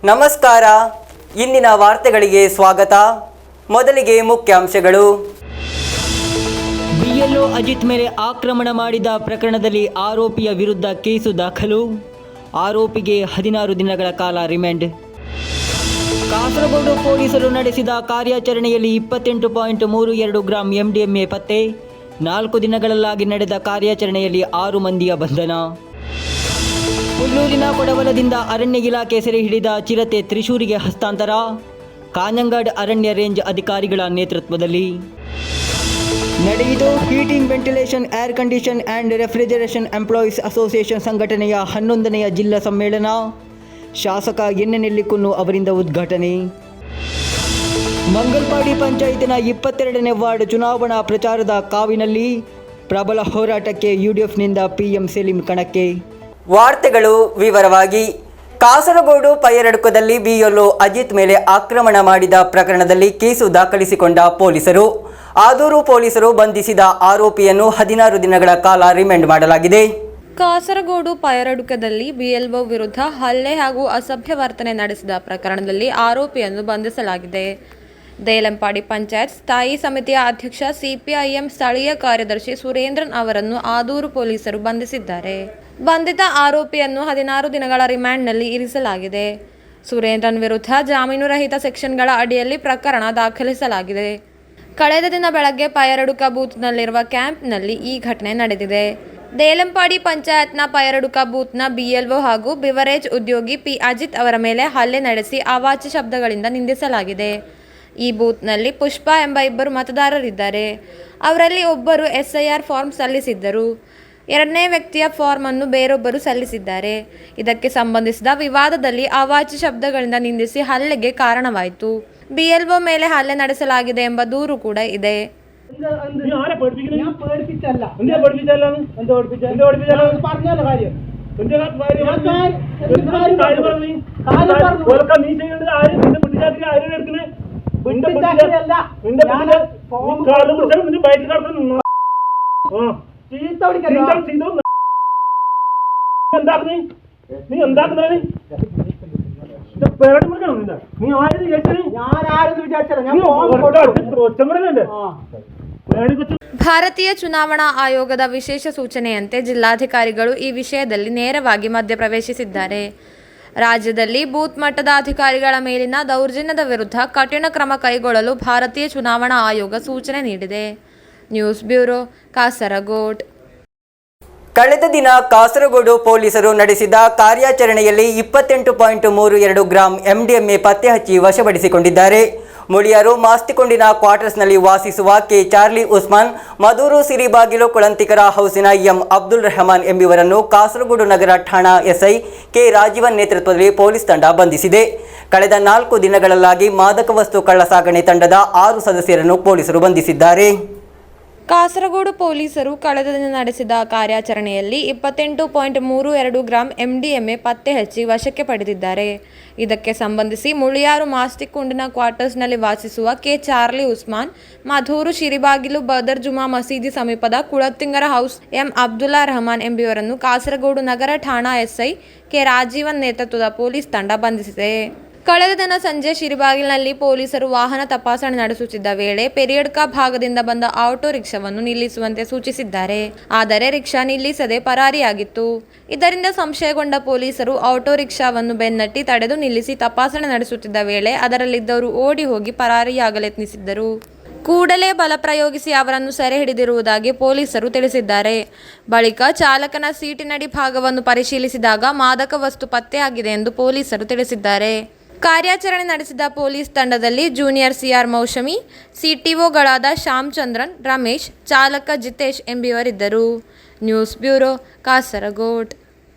ನಮಸ್ಕಾರ. ಇಂದಿನ ವಾರ್ತೆಗಳಿಗೆ ಸ್ವಾಗತ. ಮೊದಲಿಗೆ ಮುಖ್ಯಾಂಶಗಳು. ಬಿಎಲ್ಒ ಅಜಿತ್ ಮೇಲೆ ಆಕ್ರಮಣ ಮಾಡಿದ ಪ್ರಕರಣದಲ್ಲಿ ಆರೋಪಿಯ ವಿರುದ್ಧ ಕೇಸು ದಾಖಲು. ಆರೋಪಿಗೆ 16 ದಿನಗಳ ಕಾಲ ರಿಮಾಂಡ್. ಕಾಸರಗೋಡು ಪೊಲೀಸರು ನಡೆಸಿದ ಕಾರ್ಯಾಚರಣೆಯಲ್ಲಿ 28.32 ಗ್ರಾಂ MDMA ಪತ್ತೆ. 4 ದಿನಗಳಲ್ಲಾಗಿ ನಡೆದ ಕಾರ್ಯಾಚರಣೆಯಲ್ಲಿ 6 ಮಂದಿಯ ಬಂಧನ. ಹುಲ್ಲೂರಿನ ಕೊಡವಲದಿಂದ ಅರಣ್ಯ ಇಲಾಖೆ ಸೆರೆ ಹಿಡಿದ ಚಿರತೆ ತ್ರಿಶೂರಿಗೆ ಹಸ್ತಾಂತರ. ಕಾಂಜಂಗಾಡ್ ಅರಣ್ಯ ರೇಂಜ್ ಅಧಿಕಾರಿಗಳ ನೇತೃತ್ವದಲ್ಲಿ ನಡೆಯಿತು. Heating, ventilation, air condition and refrigeration employees association ಸಂಘಟನೆಯ 11ನೇ ಜಿಲ್ಲಾ ಸಮ್ಮೇಳನ. ಶಾಸಕ ಎನ್ ನೆಲ್ಲಿಕುನ್ನು ಅವರಿಂದ ಉದ್ಘಾಟನೆ. ಮಂಗಲ್ಪಾಡಿ ಪಂಚಾಯತಿನ 22ನೇ ವಾರ್ಡ್ ಚುನಾವಣಾ ಪ್ರಚಾರದ ಕಾವಿನಲ್ಲಿ ಪ್ರಬಲ ಹೋರಾಟಕ್ಕೆ UDFನಿಂದ PM ಸಲೀಂ ಕಣಕ್ಕೆ. ವಾರ್ತೆಗಳು ವಿವರವಾಗಿ. ಕಾಸರಗೋಡು ಪೈರಡ್ಕದಲ್ಲಿ BLO ಅಜಿತ್ ಮೇಲೆ ಆಕ್ರಮಣ ಮಾಡಿದ ಪ್ರಕರಣದಲ್ಲಿ ಕೇಸು ದಾಖಲಿಸಿಕೊಂಡ ಪೊಲೀಸರು. ಆದೂರು ಪೊಲೀಸರು ಬಂಧಿಸಿದ ಆರೋಪಿಯನ್ನು 16 ದಿನಗಳ ಕಾಲ ರಿಮಾಂಡ್ ಮಾಡಲಾಗಿದೆ. ಕಾಸರಗೋಡು ಪೈರಡುಕದಲ್ಲಿ BLO ವಿರುದ್ಧ ಹಲ್ಲೆ ಹಾಗೂ ಅಸಭ್ಯ ವರ್ತನೆ ನಡೆಸಿದ ಪ್ರಕರಣದಲ್ಲಿ ಆರೋಪಿಯನ್ನು ಬಂಧಿಸಲಾಗಿದೆ. ದೇಲಂಪಾಡಿ ಪಂಚಾಯತ್ ಸ್ಥಾಯಿ ಸಮಿತಿಯ ಅಧ್ಯಕ್ಷ CPIM ಸ್ಥಳೀಯ ಕಾರ್ಯದರ್ಶಿ ಸುರೇಂದ್ರನ್ ಅವರನ್ನು ಆದೂರು ಪೊಲೀಸರು ಬಂಧಿಸಿದ್ದಾರೆ. ಬಂಧಿತ ಆರೋಪಿಯನ್ನು 16 ದಿನಗಳ ರಿಮಾಂಡ್ನಲ್ಲಿ ಇರಿಸಲಾಗಿದೆ. ಸುರೇಂದ್ರನ್ ವಿರುದ್ಧ ಜಾಮೀನು ರಹಿತ ಸೆಕ್ಷನ್ಗಳ ಅಡಿಯಲ್ಲಿ ಪ್ರಕರಣ ದಾಖಲಿಸಲಾಗಿದೆ. ಕಳೆದ ದಿನ ಬೆಳಗ್ಗೆ ಪೈರಡುಕ ಬೂತ್ನಲ್ಲಿರುವ ಕ್ಯಾಂಪ್ನಲ್ಲಿ ಈ ಘಟನೆ ನಡೆದಿದೆ. ದೇಲಂಪಾಡಿ ಪಂಚಾಯತ್ನ ಪೈರಡುಕ ಬೂತ್ನ BLO ಹಾಗೂ ಬಿವರೇಜ್ ಉದ್ಯೋಗಿ P ಅಜಿತ್ ಅವರ ಮೇಲೆ ಹಲ್ಲೆ ನಡೆಸಿ ಅವಾಚ್ಯ ಶಬ್ದಗಳಿಂದ ನಿಂದಿಸಲಾಗಿದೆ. ಈ ಬೂತ್ನಲ್ಲಿ ಪುಷ್ಪ ಎಂಬ 2 ಮತದಾರರಿದ್ದಾರೆ. ಅವರಲ್ಲಿ ಒಬ್ಬರು SIR ಫಾರ್ಮ್ ಸಲ್ಲಿಸಿದ್ದರು. 2ನೇ ವ್ಯಕ್ತಿಯ ಫಾರ್ಮ್ ಅನ್ನು ಬೇರೊಬ್ಬರು ಸಲ್ಲಿಸಿದ್ದಾರೆ. ಇದಕ್ಕೆ ಸಂಬಂಧಿಸಿದ ವಿವಾದದಲ್ಲಿ ಅವಾಚ್ಯ ಶಬ್ದಗಳಿಂದ ನಿಂದಿಸಿ ಹಲ್ಲೆಗೆ ಕಾರಣವಾಯಿತು. BLO ಮೇಲೆ ಹಲ್ಲೆ ನಡೆಸಲಾಗಿದೆ ಎಂಬ ದೂರು ಕೂಡ ಇದೆ. ಭಾರತೀಯ ಚುನಾವಣಾ ಆಯೋಗದ ವಿಶೇಷ ಸೂಚನೆಯಂತೆ ಜಿಲ್ಲಾಧಿಕಾರಿಗಳು ಈ ವಿಷಯದಲ್ಲಿ ನೇರವಾಗಿ ಮಧ್ಯಪ್ರವೇಶಿಸಿದ್ದಾರೆ. ರಾಜ್ಯದಲ್ಲಿ ಬೂತ್ ಮಟ್ಟದ ಅಧಿಕಾರಿಗಳ ಮೇಲಿನ ದೌರ್ಜನ್ಯದ ವಿರುದ್ಧ ಕಠಿಣ ಕ್ರಮ ಕೈಗೊಳ್ಳಲು ಭಾರತೀಯ ಚುನಾವಣಾ ಆಯೋಗ ಸೂಚನೆ ನೀಡಿದೆ. News bureau, Kasaragod. ಕಳೆದ ದಿನ ಕಾಸರಗೋಡು ಪೊಲೀಸರು ನಡೆಸಿದ ಕಾರ್ಯಾಚರಣೆಯಲ್ಲಿ 28.32 ಗ್ರಾಂ MDMA ಪತ್ತೆ ಹಚ್ಚಿ ವಶಪಡಿಸಿಕೊಂಡಿದ್ದಾರೆ. ಮುಳಿಯಾರು ಮಾಸ್ತಿಕೊಂಡಿನ ಕ್ವಾರ್ಟರ್ಸ್ನಲ್ಲಿ ವಾಸಿಸುವ ಕೆ ಚಾರ್ಲಿ ಉಸ್ಮಾನ್, ಮಧೂರು ಸಿರಿಬಾಗಿಲು ಕುಳಂತಿಕರ ಹೌಸಿನ ಎಂ ಅಬ್ದುಲ್ ರೆಹಮಾನ್ ಎಂಬುವರನ್ನು ಕಾಸರಗೋಡು ನಗರ ಠಾಣಾ SI ಕೆ ರಾಜೀವನ್ ನೇತೃತ್ವದಲ್ಲಿ ಪೊಲೀಸ್ ತಂಡ ಬಂಧಿಸಿದೆ. ಕಳೆದ 4 ದಿನಗಳಲ್ಲಾಗಿ ಮಾದಕ ವಸ್ತು ಕಳ್ಳಸಾಗಣೆ ತಂಡದ 6 ಸದಸ್ಯರನ್ನು ಪೊಲೀಸರು ಬಂಧಿಸಿದ್ದಾರೆ. ಕಾಸರಗೋಡು ಪೊಲೀಸರು ಕಳೆದ ದಿನ ನಡೆಸಿದ ಕಾರ್ಯಾಚರಣೆಯಲ್ಲಿ 28.32 ಗ್ರಾಂ MDMA ಪತ್ತೆ ಹಚ್ಚಿ ವಶಕ್ಕೆ ಪಡೆದಿದ್ದಾರೆ. ಇದಕ್ಕೆ ಸಂಬಂಧಿಸಿ ಮುಳಿಯಾರು ಮಾಸ್ತಿಕುಂಡಿನ ಕ್ವಾರ್ಟರ್ಸ್ನಲ್ಲಿ ವಾಸಿಸುವ ಕೆ ಚಾರ್ಲಿ ಉಸ್ಮಾನ್, ಮಧೂರು ಶಿರಿಬಾಗಿಲು ಬದರ್ ಜುಮಾ ಮಸೀದಿ ಸಮೀಪದ ಕುಳತ್ತಿಂಗರ ಹೌಸ್ ಎಂ ಅಬ್ದುಲ್ಲಾ ರಹಮಾನ್ ಎಂಬುವರನ್ನು ಕಾಸರಗೋಡು ನಗರ ಠಾಣಾ SI ಕೆ ರಾಜೀವನ್ ನೇತೃತ್ವದ ಪೊಲೀಸ್ ತಂಡ ಬಂಧಿಸಿದೆ. ಕಳೆದ ದಿನ ಸಂಜೆ ಶಿರಿಬಾಗಿಲಿನಲ್ಲಿ ಪೊಲೀಸರು ವಾಹನ ತಪಾಸಣೆ ನಡೆಸುತ್ತಿದ್ದ ವೇಳೆ ಪೆರಿಯಡ್ಕ ಭಾಗದಿಂದ ಬಂದ ಆಟೋ ರಿಕ್ಷಾವನ್ನು ನಿಲ್ಲಿಸುವಂತೆ ಸೂಚಿಸಿದ್ದಾರೆ. ಆದರೆ ರಿಕ್ಷಾ ನಿಲ್ಲಿಸದೆ ಪರಾರಿಯಾಗಿತ್ತು. ಇದರಿಂದ ಸಂಶಯಗೊಂಡ ಪೊಲೀಸರು ಆಟೋ ರಿಕ್ಷಾವನ್ನು ಬೆನ್ನಟ್ಟಿ ತಡೆದು ನಿಲ್ಲಿಸಿ ತಪಾಸಣೆ ನಡೆಸುತ್ತಿದ್ದ ವೇಳೆ ಅದರಲ್ಲಿದ್ದವರು ಓಡಿ ಹೋಗಿ ಪರಾರಿಯಾಗಲೆತ್ನಿಸಿದ್ದರು. ಕೂಡಲೇ ಬಲ ಪ್ರಯೋಗಿಸಿ ಅವರನ್ನು ಸೆರೆ ಹಿಡಿದಿರುವುದಾಗಿ ಪೊಲೀಸರು ತಿಳಿಸಿದ್ದಾರೆ. ಬಳಿಕ ಚಾಲಕನ ಸೀಟಿನಡಿ ಭಾಗವನ್ನು ಪರಿಶೀಲಿಸಿದಾಗ ಮಾದಕ ವಸ್ತು ಪತ್ತೆಯಾಗಿದೆ ಎಂದು ಪೊಲೀಸರು ತಿಳಿಸಿದ್ದಾರೆ. ಕಾರ್ಯಾಚರಣೆ ನಡೆಸಿದ ಪೊಲೀಸ್ ತಂಡದಲ್ಲಿ ಜೂನಿಯರ್ CR ಮೌಶಮಿ, CTOಗಳಾದ ಶ್ಯಾಮ್ ಚಂದ್ರನ್, ರಮೇಶ್, ಚಾಲಕ ಜಿತೇಶ್ ಎಂಬುವರಿದ್ದರು. News bureau, Kasaragod.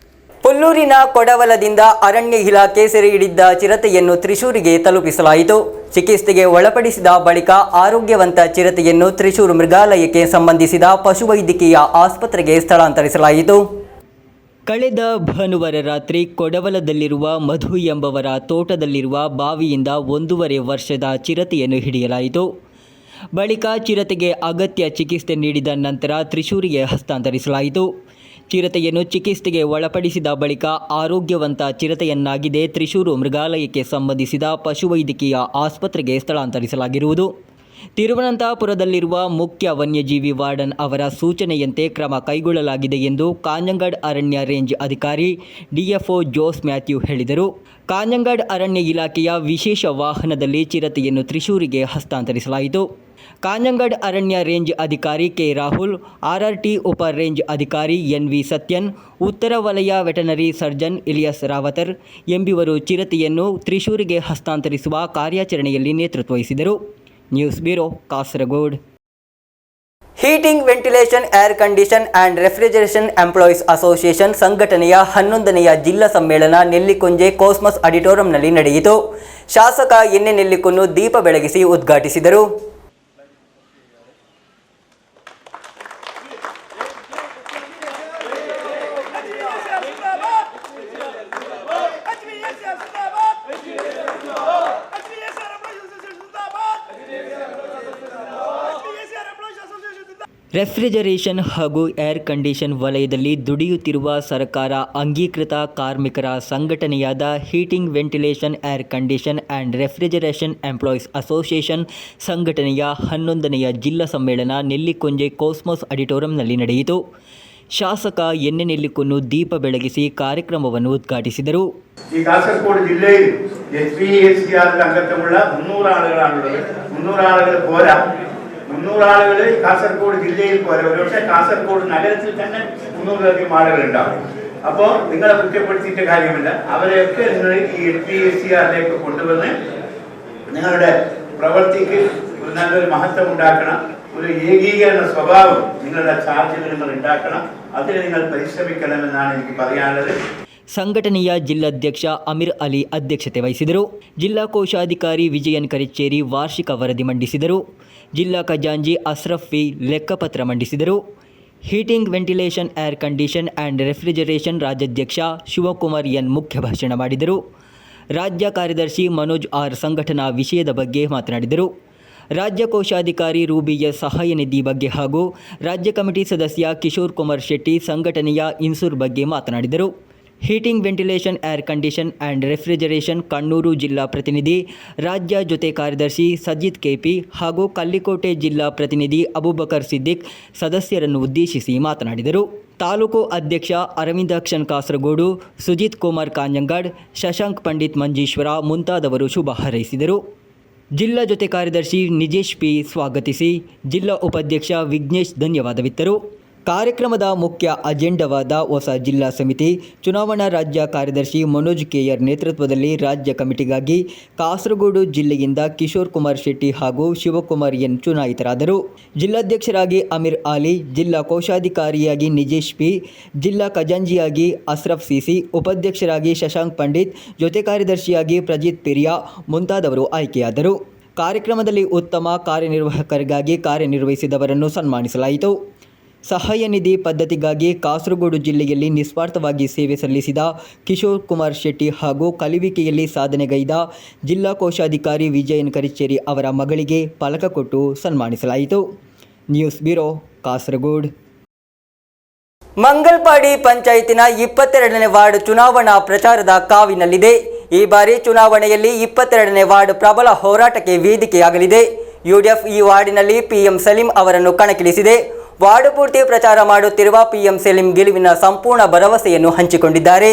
ಹುಲ್ಲೂರಿನ ಕೊಡವಲದಿಂದ ಅರಣ್ಯ ಇಲಾಖೆ ಸೆರೆ ಹಿಡಿದ ಚಿರತೆಯನ್ನು ತ್ರಿಶೂರಿಗೆ ತಲುಪಿಸಲಾಯಿತು. ಚಿಕಿತ್ಸೆಗೆ ಒಳಪಡಿಸಿದ ಬಳಿಕ ಆರೋಗ್ಯವಂತ ಚಿರತೆಯನ್ನು ತ್ರಿಶೂರು ಮೃಗಾಲಯಕ್ಕೆ ಸಂಬಂಧಿಸಿದ ಪಶುವೈದ್ಯಕೀಯ ಆಸ್ಪತ್ರೆಗೆ ಸ್ಥಳಾಂತರಿಸಲಾಯಿತು. ಕಳೆದ ಭಾನುವಾರ ರಾತ್ರಿ ಕೊಡವಲದಲ್ಲಿರುವ ಮಧು ಎಂಬವರ ತೋಟದಲ್ಲಿರುವ ಬಾವಿಯಿಂದ 1.5 ವರ್ಷದ ಚಿರತೆಯನ್ನು ಹಿಡಿಯಲಾಯಿತು. ಬಳಿಕ ಚಿರತೆಗೆ ಅಗತ್ಯ ಚಿಕಿತ್ಸೆ ನೀಡಿದ ನಂತರ ತ್ರಿಶೂರಿಗೆ ಹಸ್ತಾಂತರಿಸಲಾಯಿತು. ಚಿರತೆಯನ್ನು ಚಿಕಿತ್ಸೆಗೆ ಒಳಪಡಿಸಿದ ಬಳಿಕ ಆರೋಗ್ಯವಂತ ಚಿರತೆಯನ್ನಾಗಿದೆ ತ್ರಿಶೂರು ಮೃಗಾಲಯಕ್ಕೆ ಸಂಬಂಧಿಸಿದ ಪಶುವೈದ್ಯಕೀಯ ಆಸ್ಪತ್ರೆಗೆ ಸ್ಥಳಾಂತರಿಸಲಾಗಿರುವುದು. ತಿರುವನಂತಪುರದಲ್ಲಿರುವ ಮುಖ್ಯ ವನ್ಯಜೀವಿ ವಾರ್ಡನ್ ಅವರ ಸೂಚನೆಯಂತೆ ಕ್ರಮ ಕೈಗೊಳ್ಳಲಾಗಿದೆ ಎಂದು ಕಾಂಜಂಗಾಡ್ ಅರಣ್ಯ ರೇಂಜ್ ಅಧಿಕಾರಿ ಡಿಎಫ್ಒ ಜೋಸ್ ಮ್ಯಾಥ್ಯೂ ಹೇಳಿದರು. ಕಾಂಜಂಗಾಡ್ ಅರಣ್ಯ ಇಲಾಖೆಯ ವಿಶೇಷ ವಾಹನದಲ್ಲಿ ಚಿರತೆಯನ್ನು ತ್ರಿಶೂರಿಗೆ ಹಸ್ತಾಂತರಿಸಲಾಯಿತು. ಕಾಂಜಂಗಾಡ್ ಅರಣ್ಯ ರೇಂಜ್ ಅಧಿಕಾರಿ ಕೆ ರಾಹುಲ್, ಆರ್ಆರ್ಟಿ ಉಪ ರೇಂಜ್ ಅಧಿಕಾರಿ ಎನ್ವಿ ಸತ್ಯನ್, ಉತ್ತರ ವಲಯ ವೆಟನರಿ ಸರ್ಜನ್ ಇಲಿಯಾಸ್ ರಾವತರ್ ಎಂಬಿವರು ಚಿರತೆಯನ್ನು ತ್ರಿಶೂರಿಗೆ ಹಸ್ತಾಂತರಿಸುವ ಕಾರ್ಯಾಚರಣೆಯಲ್ಲಿ ನೇತೃತ್ವ ವಹಿಸಿದರು. News bureau, Kasaragod. Heating, ventilation, air condition and refrigeration employees association ಸಂಘಟನೆಯ 11ನೆಯ ಜಿಲ್ಲಾ ಸಮ್ಮೇಳನ ನೆಲ್ಲಿಕುಂಜೆ ಕಾಸ್ಮಸ್ ಆಡಿಟೋರಿಯಂನಲ್ಲಿ ನಡೆಯಿತು. ಶಾಸಕ ಎನ್ಎ ನೆಲ್ಲಿಕುನ್ನು ದೀಪ ಬೆಳಗಿಸಿ ಉದ್ಘಾಟಿಸಿದರು. ರೆಫ್ರಿಜರೇಷನ್ ಹಾಗೂ ಏರ್ ಕಂಡೀಷನ್ ವಲಯದಲ್ಲಿ ದುಡಿಯುತ್ತಿರುವ ಸರ್ಕಾರ ಅಂಗೀಕೃತ ಕಾರ್ಮಿಕರ ಸಂಘಟನೆಯಾದ heating, ventilation, air condition and refrigeration employees association ಸಂಘಟನೆಯ 11ನೆಯ ಜಿಲ್ಲಾ ಸಮ್ಮೇಳನ ನೆಲ್ಲಿಕುಂಜೆ ಕಾಸ್ಮಸ್ ಆಡಿಟೋರಿಯಂನಲ್ಲಿ ನಡೆಯಿತು. ಶಾಸಕ ಎನ್ಎ ನೆಲ್ಲಿಕುನ್ನು ದೀಪ ಬೆಳಗಿಸಿ ಕಾರ್ಯಕ್ರಮವನ್ನು ಉದ್ಘಾಟಿಸಿದರು. ഈ കാസർഗോഡ് ജില്ലയിൽ HPSCR അംഗത്വമുള്ള 300 ആളുകളാണുള്ളത്. 300 ആളുകൾ പോരാ, 300 ആളുകൾ കാസർഗോഡ് ജില്ലയിൽ പോരാ. ഒരുപക്ഷെ കാസർഗോഡ് നഗരത്തിൽ തന്നെ 300-ലധികം ആളുകളുണ്ടാവും. അപ്പോൾ നിങ്ങളെ കുറ്റപ്പെടുത്തിയിട്ട് കാര്യമില്ല. അവരെയൊക്കെ നിങ്ങൾ ഈ HPSCRലേക്ക് കൊണ്ടുവന്ന് നിങ്ങളുടെ പ്രവൃത്തിക്ക് ഒരു നല്ലൊരു മഹത്വം ഉണ്ടാക്കണം. ഒരു ഏകീകരണ സ്വഭാവം നിങ്ങളുടെ ചാർജിൽ നിങ്ങൾ ഉണ്ടാക്കണം. അതിന് നിങ്ങൾ പരിശ്രമിക്കണമെന്നാണ് എനിക്ക് പറയാനുള്ളത്. ಸಂಘಟನೆಯ ಜಿಲ್ಲಾಧ್ಯಕ್ಷ ಅಮೀರ್ ಅಲಿ ಅಧ್ಯಕ್ಷತೆ ವಹಿಸಿದರು. ಜಿಲ್ಲಾ ಕೋಶಾಧಿಕಾರಿ ವಿಜಯನ್ ಕರಿಚೇರಿ ವಾರ್ಷಿಕ ವರದಿ ಮಂಡಿಸಿದರು. ಜಿಲ್ಲಾ ಖಜಾಂಚಿ ಅಸ್ರಫ್ ಫಿ ಲೆಕ್ಕಪತ್ರ ಮಂಡಿಸಿದರು. Heating, ventilation, air condition and refrigeration ರಾಜ್ಯಾಧ್ಯಕ್ಷ ಶಿವಕುಮಾರ್ ಎನ್ ಮುಖ್ಯ ಭಾಷಣ ಮಾಡಿದರು. ರಾಜ್ಯ ಕಾರ್ಯದರ್ಶಿ ಮನೋಜ್ ಆರ್ ಸಂಘಟನಾ ವಿಷಯದ ಬಗ್ಗೆ ಮಾತನಾಡಿದರು. ರಾಜ್ಯ ಕೋಶಾಧಿಕಾರಿ ರೂಬಿ ಎಸ್ ಸಹಾಯ ನಿಧಿ ಬಗ್ಗೆ ಹಾಗೂ ರಾಜ್ಯ ಕಮಿಟಿ ಸದಸ್ಯ ಕಿಶೋರ್ ಕುಮಾರ್ ಶೆಟ್ಟಿ ಸಂಘಟನೆಯ ಇನ್ಸೂರ್ ಬಗ್ಗೆ ಮಾತನಾಡಿದರು. Heating, ventilation, air condition and refrigeration Kannur ಜಿಲ್ಲಾ ಪ್ರತಿನಿಧಿ, ರಾಜ್ಯ ಜೊತೆ ಕಾರ್ಯದರ್ಶಿ ಸಜ್ಜಿದ್ ಕೆಪಿ ಹಾಗೂ ಕಲ್ಲಿಕೋಟೆ ಜಿಲ್ಲಾ ಪ್ರತಿನಿಧಿ ಅಬೂಬಕರ್ ಸಿದ್ದಿಕ್ ಸದಸ್ಯರನ್ನು ಉದ್ದೇಶಿಸಿ ಮಾತನಾಡಿದರು. ತಾಲೂಕು ಅಧ್ಯಕ್ಷ ಅರವಿಂದಾಕ್ಷನ್ ಕಾಸರಗೋಡು, ಸುಜಿತ್ ಕುಮಾರ್ ಕಾಂಜಂಗಾಡ್, ಶಶಾಂಕ್ ಪಂಡಿತ್ ಮಂಜೀಶ್ವರ ಮುಂತಾದವರು ಶುಭ ಹಾರೈಸಿದರು. ಜಿಲ್ಲಾ ಜೊತೆ ಕಾರ್ಯದರ್ಶಿ ನಿಜೇಶ್ ಪಿ ಸ್ವಾಗತಿಸಿ, ಜಿಲ್ಲಾ ಉಪಾಧ್ಯಕ್ಷ ವಿಘ್ನೇಶ್ ಧನ್ಯವಾದವಿತ್ತರು. ಕಾರ್ಯಕ್ರಮದ ಮುಖ್ಯ ಅಜೆಂಡವಾದ ಹೊಸ ಜಿಲ್ಲಾ ಸಮಿತಿ ಚುನಾವಣಾ ರಾಜ್ಯ ಕಾರ್ಯದರ್ಶಿ ಮನೋಜ್ ಕೆಆರ್ ನೇತೃತ್ವದಲ್ಲಿ ರಾಜ್ಯ ಕಮಿಟಿಗಾಗಿ ಕಾಸರಗೋಡು ಜಿಲ್ಲೆಯಿಂದ ಕಿಶೋರ್ ಕುಮಾರ್ ಶೆಟ್ಟಿ ಹಾಗೂ ಶಿವಕುಮಾರ್ ಎನ್ ಚುನಾಯಿತರಾದರು. ಜಿಲ್ಲಾಧ್ಯಕ್ಷರಾಗಿ ಅಮೀರ್ ಅಲಿ, ಜಿಲ್ಲಾ ಕೋಶಾಧಿಕಾರಿಯಾಗಿ ನಿಜೇಶ್ ಪಿ, ಜಿಲ್ಲಾ ಖಜಾಂಚಿಯಾಗಿ ಅಸ್ರಫ್ ಸಿಸಿ, ಉಪಾಧ್ಯಕ್ಷರಾಗಿ ಶಶಾಂಕ್ ಪಂಡಿತ್, ಜೊತೆ ಕಾರ್ಯದರ್ಶಿಯಾಗಿ ಪ್ರಜಿತ್ ಪಿರಿಯಾ ಮುಂತಾದವರು ಆಯ್ಕೆಯಾದರು. ಕಾರ್ಯಕ್ರಮದಲ್ಲಿ ಉತ್ತಮ ಕಾರ್ಯನಿರ್ವಾಹಕರಿಗಾಗಿ ಕಾರ್ಯನಿರ್ವಹಿಸಿದವರನ್ನು ಸನ್ಮಾನಿಸಲಾಯಿತು. ಸಹಾಯ ನಿಧಿ ಪದ್ಧತಿಗಾಗಿ ಕಾಸರಗೋಡು ಜಿಲ್ಲೆಯಲ್ಲಿ ನಿಸ್ವಾರ್ಥವಾಗಿ ಸೇವೆ ಸಲ್ಲಿಸಿದ ಕಿಶೋರ್ ಕುಮಾರ್ ಶೆಟ್ಟಿ ಹಾಗೂ ಕಲಿವಿಕೆಯಲ್ಲಿ ಸಾಧನೆಗೈದ ಜಿಲ್ಲಾ ಕೋಶಾಧಿಕಾರಿ ವಿಜಯನ್ ಕರಿಚೇರಿ ಅವರ ಮಗಳಿಗೆ ಫಲಕ ಕೊಟ್ಟು ಸನ್ಮಾನಿಸಲಾಯಿತು. News bureau, Kasaragod. ಮಂಗಲ್ಪಾಡಿ ಪಂಚಾಯತಿನ 22ನೇ ವಾರ್ಡ್ ಚುನಾವಣಾ ಪ್ರಚಾರದ ಕಾವಿನಲ್ಲಿದೆ. ಈ ಬಾರಿ ಚುನಾವಣೆಯಲ್ಲಿ 22ನೇ ವಾರ್ಡ್ ಪ್ರಬಲ ಹೋರಾಟಕ್ಕೆ ವೇದಿಕೆಯಾಗಲಿದೆ. ಯುಡಿಎಫ್ ಈ ವಾರ್ಡಿನಲ್ಲಿ ಪಿಎಂ ಸಲೀಂ ಅವರನ್ನು ಕಣಕ್ಕಿಳಿಸಿದೆ. ವಾರ್ಡ್ ಪೂರ್ತಿ ಪ್ರಚಾರ ಮಾಡುತ್ತಿರುವ ಪಿಎಂ ಸಲೀಂ ಗೆಲುವಿನ ಸಂಪೂರ್ಣ ಭರವಸೆಯನ್ನು ಹಂಚಿಕೊಂಡಿದ್ದಾರೆ.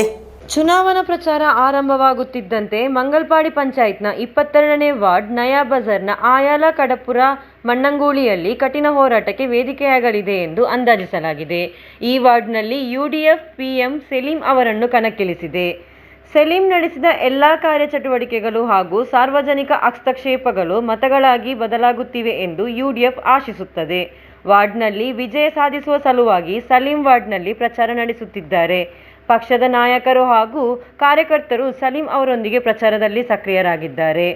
ಚುನಾವಣಾ ಪ್ರಚಾರ ಆರಂಭವಾಗುತ್ತಿದ್ದಂತೆ ಮಂಗಲ್ಪಾಡಿ ಪಂಚಾಯತ್ನ 22ನೇ ವಾರ್ಡ್ ನಯಾ ಬಜಾರ್ನ ಆಯಾಲ ಕಡಪುರ ಮಣ್ಣಂಗೂಳಿಯಲ್ಲಿ ಕಠಿಣ ಹೋರಾಟಕ್ಕೆ ವೇದಿಕೆಯಾಗಲಿದೆ ಎಂದು ಅಂದಾಜಿಸಲಾಗಿದೆ. ಈ ವಾರ್ಡ್ನಲ್ಲಿ ಯುಡಿಎಫ್ ಪಿಎಂ ಸಲೀಂ ಅವರನ್ನು ಕಣಕ್ಕಿಳಿಸಿದೆ. ಸಲೀಂ ನಡೆಸಿದ ಎಲ್ಲ ಕಾರ್ಯಚಟುವಟಿಕೆಗಳು ಹಾಗೂ ಸಾರ್ವಜನಿಕ ಹಸ್ತಕ್ಷೇಪಗಳು ಮತಗಳಾಗಿ ಬದಲಾಗುತ್ತಿವೆ ಎಂದು ಯುಡಿಎಫ್ ಆಶಿಸುತ್ತದೆ. ವಾರ್ಡ್ನಲ್ಲಿ ವಿಜಯ ಸಾಧಿಸುವ ಸಲುವಾಗಿ ಸಲೀಂ ವಾರ್ಡ್ನಲ್ಲಿ ಪ್ರಚಾರ ನಡೆಸುತ್ತಿದ್ದಾರೆ. ಪಕ್ಷದ ನಾಯಕರು ಹಾಗೂ ಕಾರ್ಯಕರ್ತರು ಸಲೀಂ ಅವರೊಂದಿಗೆ ಪ್ರಚಾರದಲ್ಲಿ സക്രിയരാಗಿದ್ದಾರೆ.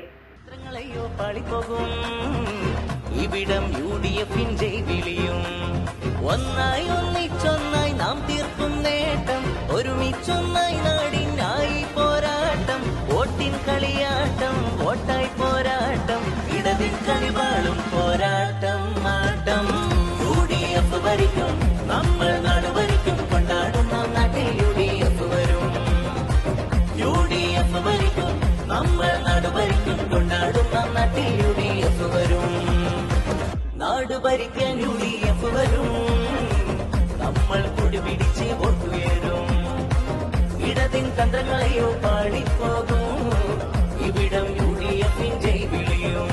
നമ്മൾ നാട് ഭരിക്കും കൊണ്ടാടും നമ്മൾ നാടുഭരിക്കും കൊണ്ടാടും നാട്ടിൽ UDF വരും നാടുഭരിക്കാൻ UDF വരും നമ്മൾ കുടിപിടിച്ച് വോട്ടുയരും ഇടതിൻ തന്ത്രങ്ങളെയോ പാടിപ്പോകും ഇവിടം UDF ജയ് വിളിയും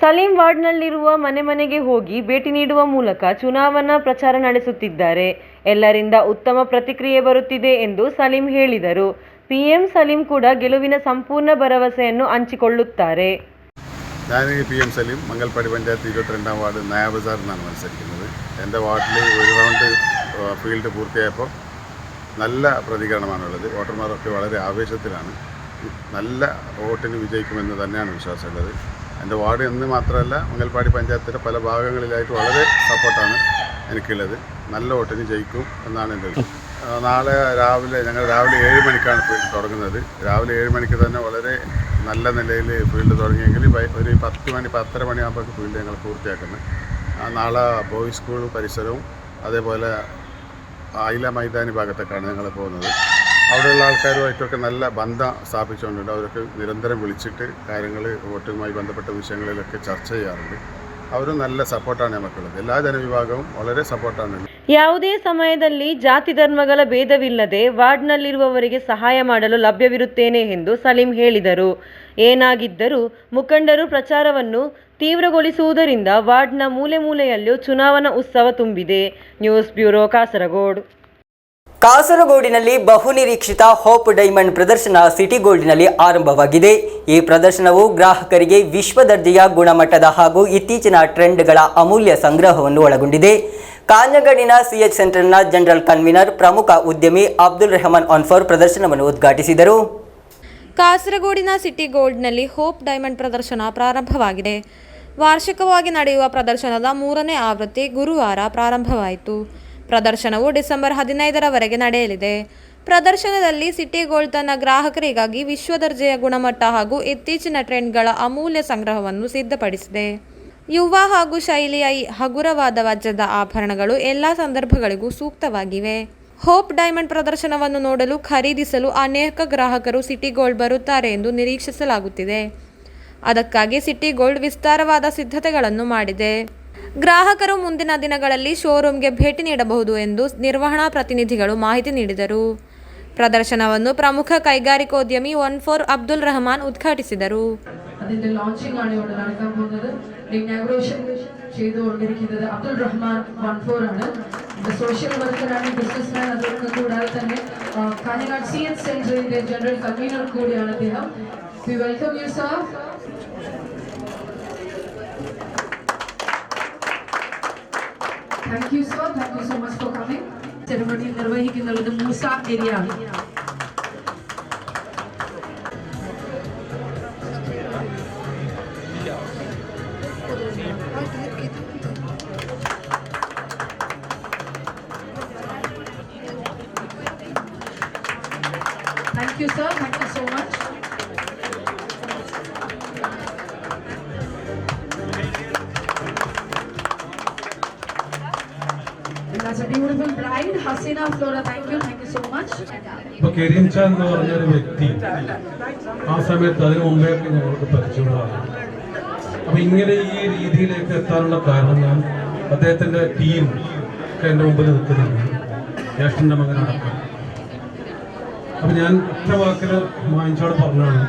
ಸಲೀಂ ವಾರ್ಡ್ನಲ್ಲಿರುವ ಮನೆ ಮನೆಗೆ ಹೋಗಿ ಭೇಟಿ ನೀಡುವ ಮೂಲಕ ಚುನಾವಣಾ ಪ್ರಚಾರ ನಡೆಸುತ್ತಿದ್ದಾರೆ. ಎಲ್ಲರಿಂದ ಉತ್ತಮ ಪ್ರತಿಕ್ರಿಯೆ ಬರುತ್ತಿದೆ ಎಂದು ಸಲೀಂ ಹೇಳಿದರು. PM സലീം ಕೂಡ ಗೆಲುವಿನ ಸಂಪೂರ್ಣ ಭರವಸೆಯನ್ನು ಹಂಚಿಕೊಳ್ಳುತ್ತಾರೆ. ഞാൻ PM സലീം, മംഗൽപാടി പഞ്ചായത്ത് 22-ാം വാർഡ് നയാബസാറിൽ നിന്നാണ് മത്സരിക്കുന്നത്. എൻ്റെ വാർഡിൽ ഒരു റൗണ്ട് ഫീൽഡ് പൂർത്തിയായപ്പോൾ നല്ല പ്രതികരണമാണുള്ളത്. വോട്ടർമാരൊക്കെ വളരെ ആവേശത്തിലാണ്. നല്ല വോട്ടിന് വിജയിക്കുമെന്ന് തന്നെയാണ് വിശ്വാസമുള്ളത്. എൻ്റെ വാർഡ് എന്ന് മാത്രമല്ല മംഗൽപാടി പഞ്ചായത്തിൻ്റെ പല ഭാഗങ്ങളിലായിട്ട് വളരെ സപ്പോർട്ടാണ് എനിക്കുള്ളത്. നല്ല വോട്ടിന് ജയിക്കും എന്നാണ് എൻ്റെ നാളെ ഞങ്ങൾ രാവിലെ 7 മണിക്കാണ് ഫീൽഡ് തുടങ്ങുന്നത്. രാവിലെ 7 മണിക്ക് തന്നെ വളരെ നല്ല നിലയിൽ ഫീൽഡ് തുടങ്ങിയെങ്കിൽ ഒരു 10 മണി 10:30 മണിയാകുമ്പോൾ ഫീൽഡ് ഞങ്ങൾ പൂർത്തിയാക്കുന്നത്. നാളെ ബോയ്സ് സ്കൂൾ പരിസരവും അതേപോലെ ആയില മൈതാനി ഭാഗത്തേക്കാണ് ഞങ്ങൾ പോകുന്നത്. അവിടെയുള്ള ആൾക്കാരുമായിട്ടൊക്കെ നല്ല ബന്ധം സ്ഥാപിച്ചുകൊണ്ടുണ്ട്. അവരൊക്കെ നിരന്തരം വിളിച്ചിട്ട് കാര്യങ്ങൾ വോട്ടുമായി ബന്ധപ്പെട്ട വിഷയങ്ങളിലൊക്കെ ചർച്ച ചെയ്യാറുണ്ട്. ಅವರು നല്ല ಸಪೋರ್ಟಾണ് നമുക്കുള്ളത്. എല്ലാ ಜನವಿಭಾಗവും വളരെ ಸಪೋರ್ಟಾണ്. ಯಾವುದೇ ಸಮಯದಲ್ಲಿ ಜಾತಿ ಧರ್ಮಗಳ ಭೇದವಿಲ್ಲದೆ ವಾರ್ಡ್ನಲ್ಲಿರುವವರಿಗೆ ಸಹಾಯ ಮಾಡಲು ಲಭ್ಯವಿರುತ್ತೇನೆ ಎಂದು ಸಲೀಂ ಹೇಳಿದರು. ಏನಾಗಿದ್ದರೂ ಮುಖಂಡರು ಪ್ರಚಾರವನ್ನು ತೀವ್ರಗೊಳಿಸುವುದರಿಂದ ವಾರ್ಡ್ನ ಮೂಲೆ ಮೂಲೆಯಲ್ಲೂ ಚುನಾವಣಾ ಉತ್ಸವ ತುಂಬಿದೆ. News bureau, Kasaragod. ಕಾಸರಗೋಡಿನಲ್ಲಿ ಬಹುನಿರೀಕ್ಷಿತ ಹೋಪ್ ಡೈಮಂಡ್ ಪ್ರದರ್ಶನ ಸಿಟಿ ಗೋಲ್ಡ್ನಲ್ಲಿ ಆರಂಭವಾಗಿದೆ. ಈ ಪ್ರದರ್ಶನವು ಗ್ರಾಹಕರಿಗೆ ವಿಶ್ವ ದರ್ಜೆಯ ಗುಣಮಟ್ಟದ ಹಾಗೂ ಇತ್ತೀಚಿನ ಟ್ರೆಂಡ್ಗಳ ಅಮೂಲ್ಯ ಸಂಗ್ರಹವನ್ನು ಒಳಗೊಂಡಿದೆ. ಕಾಂಜಂಗಾಡಿನ CH ಸೆಂಟರ್ನ ಜನರಲ್ ಕನ್ವೀನರ್ ಪ್ರಮುಖ ಉದ್ಯಮಿ ಅಬ್ದುಲ್ ರೆಹಮಾನ್ ಅನ್ಫರ್ ಪ್ರದರ್ಶನವನ್ನು ಉದ್ಘಾಟಿಸಿದರು. ಕಾಸರಗೋಡಿನ ಸಿಟಿ ಗೋಲ್ಡ್ನಲ್ಲಿ ಹೋಪ್ ಡೈಮಂಡ್ ಪ್ರದರ್ಶನ ಪ್ರಾರಂಭವಾಗಿದೆ. ವಾರ್ಷಿಕವಾಗಿ ನಡೆಯುವ ಪ್ರದರ್ಶನದ 3ನೇ ಆವೃತ್ತಿ ಗುರುವಾರ ಪ್ರಾರಂಭವಾಯಿತು. ಪ್ರದರ್ಶನವು ಡಿಸೆಂಬರ್ 15ರವರೆಗೆ ನಡೆಯಲಿದೆ. ಪ್ರದರ್ಶನದಲ್ಲಿ ಸಿಟಿ ಗೋಲ್ಡ್ ತನ್ನ ಗ್ರಾಹಕರಿಗಾಗಿ ವಿಶ್ವ ದರ್ಜೆಯ ಗುಣಮಟ್ಟ ಹಾಗೂ ಇತ್ತೀಚಿನ ಟ್ರೆಂಡ್ಗಳ ಅಮೂಲ್ಯ ಸಂಗ್ರಹವನ್ನು ಸಿದ್ಧಪಡಿಸಿದೆ. ಯುವ ಹಾಗೂ ಶೈಲಿಯ ಈ ಹಗುರವಾದ ವಜ್ರದ ಆಭರಣಗಳು ಎಲ್ಲ ಸಂದರ್ಭಗಳಿಗೂ ಸೂಕ್ತವಾಗಿವೆ. ಹೋಪ್ ಡೈಮಂಡ್ ಪ್ರದರ್ಶನವನ್ನು ನೋಡಲು ಖರೀದಿಸಲು ಅನೇಕ ಗ್ರಾಹಕರು ಸಿಟಿ ಗೋಲ್ಡ್ ಬರುತ್ತಾರೆ ಎಂದು ನಿರೀಕ್ಷಿಸಲಾಗುತ್ತಿದೆ. ಅದಕ್ಕಾಗಿ ಸಿಟಿ ಗೋಲ್ಡ್ ವಿಸ್ತಾರವಾದ ಸಿದ್ಧತೆಗಳನ್ನು ಮಾಡಿದೆ. ಗ್ರಾಹಕರು ಮುಂದಿನ ದಿನಗಳಲ್ಲಿ ಶೋರೂಮ್ಗೆ ಭೇಟಿ ನೀಡಬಹುದು ಎಂದು ನಿರ್ವಹಣಾ ಪ್ರತಿನಿಧಿಗಳು ಮಾಹಿತಿ ನೀಡಿದರು. പ്രദർശനವನ್ನು പ്രമുഖ കൈകാരിಕೋದ್ಯಮി 14 അബ്ദുൽ റഹ്മാൻ ഉദ്ഘാಟಿಸಿದರು. അതിന്റെ ലോഞ്ചിംഗ് ആണ് ഇവിടെ നടക്കാൻ പോകുന്നത്. ഇനാഗുറേഷൻ ചെയ്തുകൊണ്ടിരിക്കുന്നത് അബ്ദുൽ റഹ്മാൻ 14 ആണ്. സോഷ്യൽ വർക്കറാണ്, ബിസിനസ്മാൻ. അതൊക്കെ കൂടാതെ തന്നെ കാഞ്ഞങ്ങാട് CH സെന്ററിന്റെ ജനറൽ കൺവീനർ കൂടിയാണ് അദ്ദേഹം. We welcome you sir. Thank you sir, thank you so much for coming. Ceremony നിർവഹിക്കുന്നത് മൂസ ഏരിയയാണ്. Thank you sir, thank you so much. That's a beautiful bride, Hasina Flora. Thank you so much. ഇപ്പോൾ കരീംചാൻ എന്ന് പറഞ്ഞൊരു വ്യക്തി ആ സമയത്ത് അതിന് മുമ്പേക്ക് ഞങ്ങൾക്ക് പരിചയമുള്ളതാണ്. അപ്പോൾ ഇങ്ങനെ ഈ രീതിയിലേക്ക് എത്താനുള്ള കാരണം ഞാൻ അദ്ദേഹത്തിൻ്റെ ടീം ഒക്കെ എൻ്റെ മുമ്പിൽ നിൽക്കുന്നുണ്ട്, ജ്യേഷ്ഠൻ്റെ മകനടക്കം. അപ്പോൾ ഞാൻ ഒറ്റ വാക്കിൽ മായിച്ചോട് പറഞ്ഞാണ്,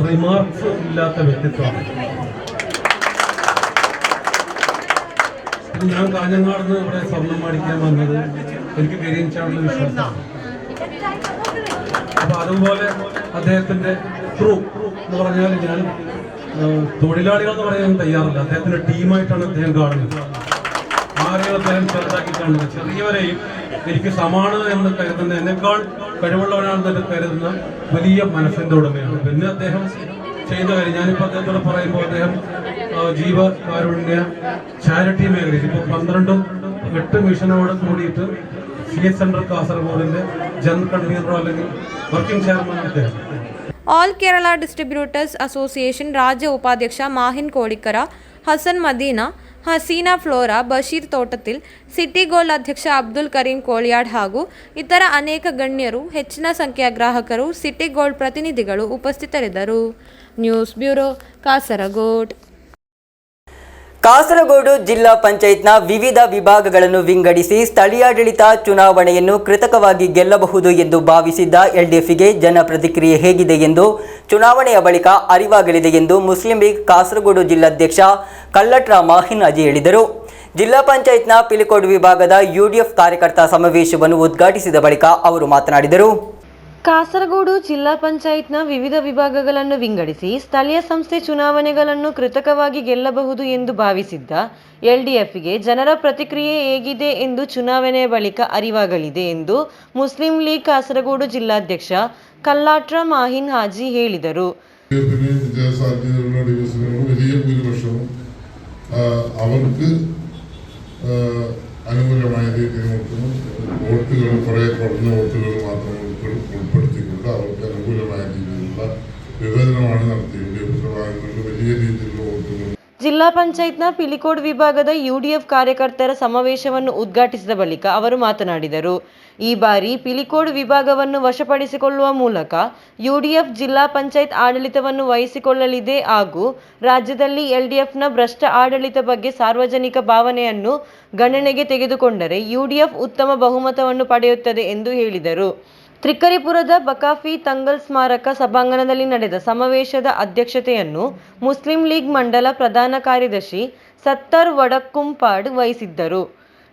റിമാർക്സ് ഇല്ലാത്ത വ്യക്തിത്വമാണ്. ഞാൻ കാഞ്ഞങ്ങാട് നിന്ന് ഇവിടെ സ്വർണം മേടിക്കാൻ വന്നത് എനിക്ക് കരീംചാണ്ടിൽ വിശ്വാസമാണ്. അപ്പൊ അതുപോലെ അദ്ദേഹത്തിന്റെ ട്രൂ എന്ന് പറഞ്ഞാൽ ഞാൻ തൊഴിലാളികൾ എന്ന് പറയാൻ തയ്യാറില്ല. അദ്ദേഹത്തിന്റെ ടീമായിട്ടാണ് അദ്ദേഹം കാണുന്നത്. ആരെയും അദ്ദേഹം ചെറുതാക്കി കാണുന്നത്. ചെറിയവരെയും എനിക്ക് സമാനത എന്ന് കരുതുന്ന, എന്നെക്കാൾ കഴിവുള്ളവനാണെന്ന് കരുതുന്ന വലിയ മനസ്സിന്റെ ഉടമയാണ്. പിന്നെ അദ്ദേഹം ചെയ്ത കാര്യം ഞാനിപ്പോൾ അദ്ദേഹത്തോട് പറയുമ്പോൾ അദ്ദേഹം ജീവകാരുണ്യ ചാരിറ്റി മേഖലയിൽ ഇപ്പോൾ 12-8 മിഷനോട് കൂടിയിട്ട് CH സെന്റർ കാസർഗോഡിന്റെ ജനറൽ കൺവീനറോ അല്ലെങ്കിൽ വർക്കിംഗ് ചെയർമാൻ അദ്ദേഹം. ಆಲ್ ಕೇರಳ ಡಿಸ್ಟ್ರಿಬ್ಯೂಟರ್ಸ್ ಅಸೋಸಿಯೇಷನ್ ರಾಜ್ಯ ಉಪಾಧ್ಯಕ್ಷ Mahin Kolikara, Hasan Madina, Haseena Flora, Basheer Thottathil, City Gold ಅಧ್ಯಕ್ಷ ಅಬ್ದುಲ್ ಕರೀಂ ಕೋಳಿಯಾಡ್ ಹಾಗೂ ಇತರ ಅನೇಕ ಗಣ್ಯರು, ಹೆಚ್ಚಿನ ಸಂಖ್ಯೆಯ ಗ್ರಾಹಕರು, ಸಿಟಿ ಗೋಲ್ಡ್ ಪ್ರತಿನಿಧಿಗಳು ಉಪಸ್ಥಿತರಿದ್ದರು. News bureau, Kasaragod. ಕಾಸರಗೋಡು ಜಿಲ್ಲಾ ಪಂಚಾಯತ್ನ ವಿವಿಧ ವಿಭಾಗಗಳನ್ನು ವಿಂಗಡಿಸಿ ಸ್ಥಳೀಯಾಡಳಿತ ಚುನಾವಣೆಯನ್ನು ಕೃತಕವಾಗಿ ಗೆಲ್ಲಬಹುದು ಎಂದು ಭಾವಿಸಿದ್ದ ಎಲ್ಡಿಎಫ್ಗೆ ಜನ ಪ್ರತಿಕ್ರಿಯೆ ಹೇಗಿದೆ ಎಂದು ಚುನಾವಣೆಯ ಬಳಿಕ ಅರಿವಾಗಲಿದೆ ಎಂದು ಮುಸ್ಲಿಂ ಲೀಗ್ ಕಾಸರಗೋಡು ಜಿಲ್ಲಾಧ್ಯಕ್ಷ ಕಲ್ಲಟ್ರ ಮಾಹಿನ್ ಅಜಿ ಹೇಳಿದರು. ಜಿಲ್ಲಾ ಪಂಚಾಯತ್ನ ಪಿಲಿಕೋಡು ವಿಭಾಗದ ಯುಡಿಎಫ್ ಕಾರ್ಯಕರ್ತ ಸಮಾವೇಶವನ್ನು ಉದ್ಘಾಟಿಸಿದ ಬಳಿಕ ಅವರು ಮಾತನಾಡಿದರು. ಕಾಸರಗೋಡು ಜಿಲ್ಲಾ ಪಂಚಾಯತ್ನ ವಿವಿಧ ವಿಭಾಗಗಳನ್ನು ವಿಂಗಡಿಸಿ ಸ್ಥಳೀಯ ಸಂಸ್ಥೆ ಚುನಾವಣೆಗಳನ್ನು ಕೃತಕವಾಗಿ ಗೆಲ್ಲಬಹುದು ಎಂದು ಭಾವಿಸಿದ್ದ ಎಲ್ಡಿಎಫ್ಗೆ ಜನರ ಪ್ರತಿಕ್ರಿಯೆ ಹೇಗಿದೆ ಎಂದು ಚುನಾವಣೆಯ ಬಳಿಕ ಅರಿವಾಗಲಿದೆ ಎಂದು ಮುಸ್ಲಿಂ ಲೀಗ್ ಕಾಸರಗೋಡು ಜಿಲ್ಲಾಧ್ಯಕ್ಷ ಕಲ್ಲಾಟ್ರ ಮಾಹಿನ್ ಹಾಜಿ ಹೇಳಿದರು. അനുകൂലമായ രീതിയിൽ നോക്കുന്നു. വോട്ടുകൾ കുറേ കുറഞ്ഞ വോട്ടുകൾ മാത്രം ഉൾപ്പെടുത്തിക്കൊണ്ട് അവർക്ക് അനുകൂലമായ രീതിയിലുള്ള വിഭജനമാണ് നടത്തിയത്. ഭാഗങ്ങളിൽ വലിയ രീതിയിലുള്ള വോട്ടുകൾ. ಜಿಲ್ಲಾ ಪಂಚಾಯತ್ನ ಪಿಲಿಕೋಡ್ ವಿಭಾಗದ ಯುಡಿಎಫ್ ಕಾರ್ಯಕರ್ತರ ಸಮಾವೇಶವನ್ನು ಉದ್ಘಾಟಿಸಿದ ಬಳಿಕ ಅವರು ಮಾತನಾಡಿದರು. ಈ ಬಾರಿ ಪಿಲಿಕೋಡ್ ವಿಭಾಗವನ್ನು ವಶಪಡಿಸಿಕೊಳ್ಳುವ ಮೂಲಕ ಯುಡಿಎಫ್ ಜಿಲ್ಲಾ ಪಂಚಾಯತ್ ಆಡಳಿತವನ್ನು ವಹಿಸಿಕೊಳ್ಳಲಿದೆ ಹಾಗೂ ರಾಜ್ಯದಲ್ಲಿ ಎಲ್ಡಿಎಫ್ನ ಭ್ರಷ್ಟ ಆಡಳಿತ ಬಗ್ಗೆ ಸಾರ್ವಜನಿಕ ಭಾವನೆಯನ್ನು ಗಣನೆಗೆ ತೆಗೆದುಕೊಂಡರೆ ಯುಡಿಎಫ್ ಉತ್ತಮ ಬಹುಮತವನ್ನು ಪಡೆಯುತ್ತದೆ ಎಂದು ಹೇಳಿದರು. ತ್ರಿಕರಿಪುರದ ಬಕಾಫಿ ತಂಗಲ್ ಸ್ಮಾರಕ ಸಭಾಂಗಣದಲ್ಲಿ ನಡೆದ ಸಮಾವೇಶದ ಅಧ್ಯಕ್ಷತೆಯನ್ನು ಮುಸ್ಲಿಂ ಲೀಗ್ ಮಂಡಲ ಪ್ರಧಾನ ಕಾರ್ಯದರ್ಶಿ ಸತ್ತರ್ ವಡಕ್ಕುಂಪಾಡ್ ವಹಿಸಿದ್ದರು.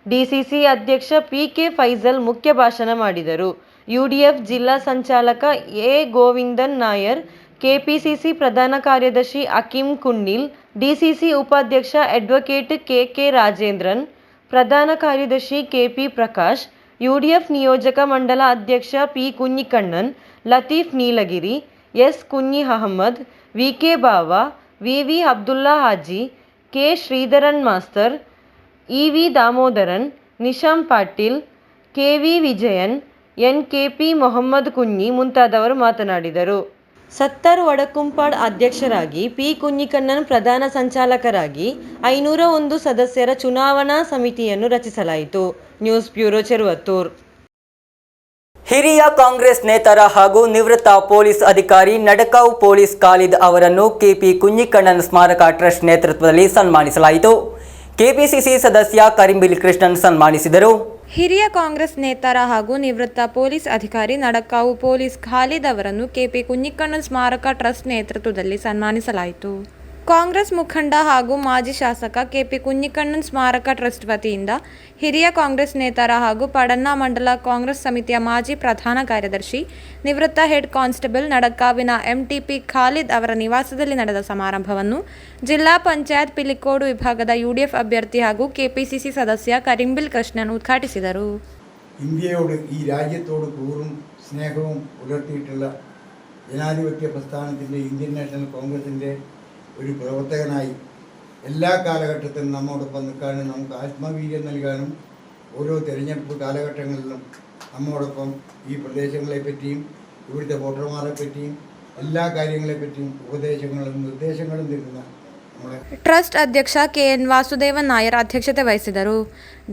ಡಿಸಿಸಿ ಅಧ್ಯಕ್ಷ ಪಿಕೆ ಫೈಜಲ್ ಮುಖ್ಯ ಭಾಷಣ ಮಾಡಿದರು. ಯುಡಿಎಫ್ ಜಿಲ್ಲಾ ಸಂಚಾಲಕ ಎ ಗೋವಿಂದನ್ ನಾಯರ್, ಕೆಪಿಸಿಸಿ ಪ್ರಧಾನ ಕಾರ್ಯದರ್ಶಿ ಅಕೀಂ ಕುನ್ನಿಲ್, ಡಿಸಿಸಿ ಉಪಾಧ್ಯಕ್ಷ ಅಡ್ವೊಕೇಟ್ ಕೆಕೆ ರಾಜೇಂದ್ರನ್, ಪ್ರಧಾನ ಕಾರ್ಯದರ್ಶಿ ಕೆಪಿ ಪ್ರಕಾಶ್, ಯುಡಿಎಫ್ ನಿಯೋಜಕ ಮಂಡಲ ಅಧ್ಯಕ್ಷ P Kunhikannan, Latheef Nilgiri, S Kunhi Ahmed, VK Bava, VV Abdulla Haji, K Sreedharan master, EV Damodaran, Nisham Patil, KV Vijayan, NKP Mohammed Kunhi ಮುಂತಾದವರು ಮಾತನಾಡಿದರು. ಸತ್ತರ್ ವಡಕ್ಕುಂಪಾಡ್ ಅಧ್ಯಕ್ಷರಾಗಿ, ಪಿ ಕುഞ്ഞിക്കണ്ണൻ ಪ್ರಧಾನ ಸಂಚಾಲಕರಾಗಿ 501 ಸದಸ್ಯರ ಚುನಾವಣಾ ಸಮಿತಿಯನ್ನು ರಚಿಸಲಾಯಿತು. News bureau, Cheruvathur. ಹಿರಿಯ ಕಾಂಗ್ರೆಸ್ ನೇತಾರ ಹಾಗೂ ನಿವೃತ್ತ ಪೊಲೀಸ್ ಅಧಿಕಾರಿ ನಡಕಾವ್ ಪೊಲೀಸ್ ಖಾಲಿದ್ ಅವರನ್ನು ಕೆಪಿ ಕುഞ്ഞിക്കണ്ണൻ ಸ್ಮಾರಕ ಟ್ರಸ್ಟ್ ನೇತೃತ್ವದಲ್ಲಿ ಸನ್ಮಾನಿಸಲಾಯಿತು. ಕೆಪಿಸಿಸಿ ಸದಸ್ಯ ಕರಿಂಬಿಲ್ ಕೃಷ್ಣನ್ ಸನ್ಮಾನಿಸಿದರು. ಹಿರಿಯ ಕಾಂಗ್ರೆಸ್ ನೇತಾರ ಹಾಗೂ ನಿವೃತ್ತ ಪೊಲೀಸ್ ಅಧಿಕಾರಿ ನಡಕಾವು ಪೊಲೀಸ್ ಖಾಲಿದ್ ಅವರನ್ನು ಕೆಪಿ ಕುഞ്ഞിക്കണ്ണൻ ಸ್ಮಾರಕ ಟ್ರಸ್ಟ್ ನೇತೃತ್ವದಲ್ಲಿ ಸನ್ಮಾನಿಸಲಾಯಿತು. ಕಾಂಗ್ರೆಸ್ ಮುಖಂಡ ಹಾಗೂ ಮಾಜಿ ಶಾಸಕ ಕೆಪಿ ಕುഞ്ഞിക്കണ്ണൻ ಸ್ಮಾರಕ ಟ್ರಸ್ಟ್ ವತಿಯಿಂದ ಹಿರಿಯ ಕಾಂಗ್ರೆಸ್ ನೇತಾರ ಹಾಗೂ ಪಡನ್ನಾ ಮಂಡಲ ಕಾಂಗ್ರೆಸ್ ಸಮಿತಿಯ ಮಾಜಿ ಪ್ರಧಾನ ಕಾರ್ಯದರ್ಶಿ, ನಿವೃತ್ತ ಹೆಡ್ ಕಾನ್ಸ್ಟೇಬಲ್ ನಡಕಾವಿನ ಎಂಟಿಪಿ ಖಾಲಿದ್ ಅವರ ನಿವಾಸದಲ್ಲಿ ನಡೆದ ಸಮಾರಂಭವನ್ನು ಜಿಲ್ಲಾ ಪಂಚಾಯತ್ ಪಿಲಿಕೋಡು ವಿಭಾಗದ ಯುಡಿಎಫ್ ಅಭ್ಯರ್ಥಿ ಹಾಗೂ ಕೆಪಿಸಿಸಿ ಸದಸ್ಯ ಕರಿಂಬಿಲ್ ಕೃಷ್ಣನ್ ಉದ್ಘಾಟಿಸಿದರು. ഇന്ത്യയോട് ഈ രാജ്യത്തോട് കൂറും സ്നേഹവും പുലർത്തിയിട്ടുള്ള ജനാധിപത്യ പ്രസ്ഥാനത്തിൻ്റെ ഇന്ത്യൻ നാഷണൽ കോൺഗ്രസിൻ്റെ ഒരു പ്രവർത്തകനായി എല്ലാ കാലഘട്ടത്തിലും നമ്മോടൊപ്പം നിൽക്കാനും നമുക്ക് ആത്മവീര്യം നൽകാനും ഓരോ തിരഞ്ഞെടുപ്പ് കാലഘട്ടങ്ങളിലും നമ്മോടൊപ്പം ഈ പ്രദേശങ്ങളെപ്പറ്റിയും ഇവിടുത്തെ വോട്ടർമാരെ പറ്റിയും എല്ലാ കാര്യങ്ങളെപ്പറ്റിയും ഉപദേശങ്ങളും നിർദ്ദേശങ്ങളും തരുന്ന ಟ್ರಸ್ಟ್ ಅಧ್ಯಕ್ಷ ಕೆಎನ್ ವಾಸುದೇವನ್ ನಾಯರ್ ಅಧ್ಯಕ್ಷತೆ ವಹಿಸಿದರು.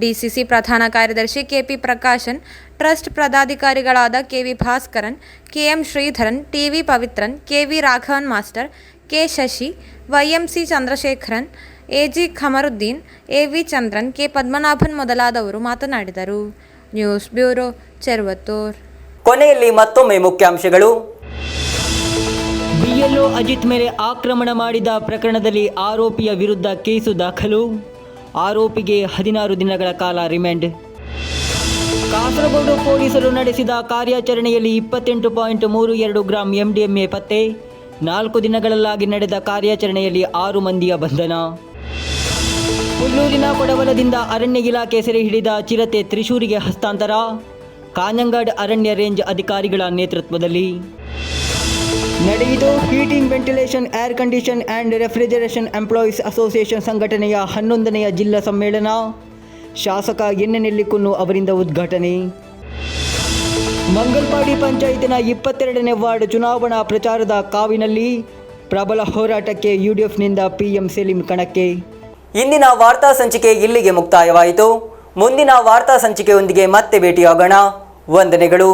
ಡಿಸಿಸಿ ಪ್ರಧಾನ ಕಾರ್ಯದರ್ಶಿ ಕೆಪಿ ಪ್ರಕಾಶನ್, ಟ್ರಸ್ಟ್ ಪದಾಧಿಕಾರಿಗಳಾದ KV Bhaskaran, KM Sreedharan, TV Pavithran, KV Raghavan master, K Shashi, YMC Chandrasekharan, AG Khamaruddin, AV Chandran, K Padmanabhan ಮೊದಲಾದವರು ಮಾತನಾಡಿದರು. News bureau, Cheruvathur. ಕೊನೆಯಲ್ಲಿ ಮತ್ತೊಮ್ಮೆ ಮುಖ್ಯಾಂಶಗಳು. ಬಿಎಲ್ಒ ಅಜಿತ್ ಮೇಲೆ ಆಕ್ರಮಣ ಮಾಡಿದ ಪ್ರಕರಣದಲ್ಲಿ ಆರೋಪಿಯ ವಿರುದ್ಧ ಕೇಸು ದಾಖಲು, ಆರೋಪಿಗೆ 16 ದಿನಗಳ ಕಾಲ ರಿಮಾಂಡ್. ಕಾಸರಗೋಡು ಪೊಲೀಸರು ನಡೆಸಿದ ಕಾರ್ಯಾಚರಣೆಯಲ್ಲಿ 28.32 ಗ್ರಾಂ MDMA ಪತ್ತೆ, 4 ದಿನಗಳಲ್ಲಾಗಿ ನಡೆದ ಕಾರ್ಯಾಚರಣೆಯಲ್ಲಿ 6 ಮಂದಿಯ ಬಂಧನ. ಹುಲ್ಲೂರಿನ ಕೊಡವಲದಿಂದ ಅರಣ್ಯ ಇಲಾಖೆ ಸೆರೆ ಹಿಡಿದ ಚಿರತೆ ತ್ರಿಶೂರಿಗೆ ಹಸ್ತಾಂತರ, ಕಾನಂಗಾಡ್ ಅರಣ್ಯ ರೇಂಜ್ ಅಧಿಕಾರಿಗಳ ನೇತೃತ್ವದಲ್ಲಿ. ನಡೆಯಿತು heating, ventilation, air condition and refrigeration employees association ಸಂಘಟನೆಯ 11ನೇ ಜಿಲ್ಲಾ ಸಮ್ಮೇಳನ. ಶಾಸಕ ಎನ್ ಎನ್ ಎಲ್ಲಿಕುನ್ನು ಅವರಿಂದ ಉದ್ಘಾಟನೆ. ಮಂಗಲ್ಪಾಡಿ ಪಂಚಾಯತಿನ 22ನೇ ವಾರ್ಡ್ ಚುನಾವಣಾ ಪ್ರಚಾರದ ಕಾವಿನಲ್ಲಿ ಪ್ರಬಲ ಹೋರಾಟಕ್ಕೆ ಯುಡಿಎಫ್ನಿಂದ PM ಸಲೀಂ ಕಣಕ್ಕೆ. ಇಂದಿನ ವಾರ್ತಾ ಸಂಚಿಕೆ ಇಲ್ಲಿಗೆ ಮುಕ್ತಾಯವಾಯಿತು. ಮುಂದಿನ ವಾರ್ತಾ ಸಂಚಿಕೆಯೊಂದಿಗೆ ಮತ್ತೆ ಭೇಟಿಯಾಗೋಣ. ವಂದನೆಗಳು.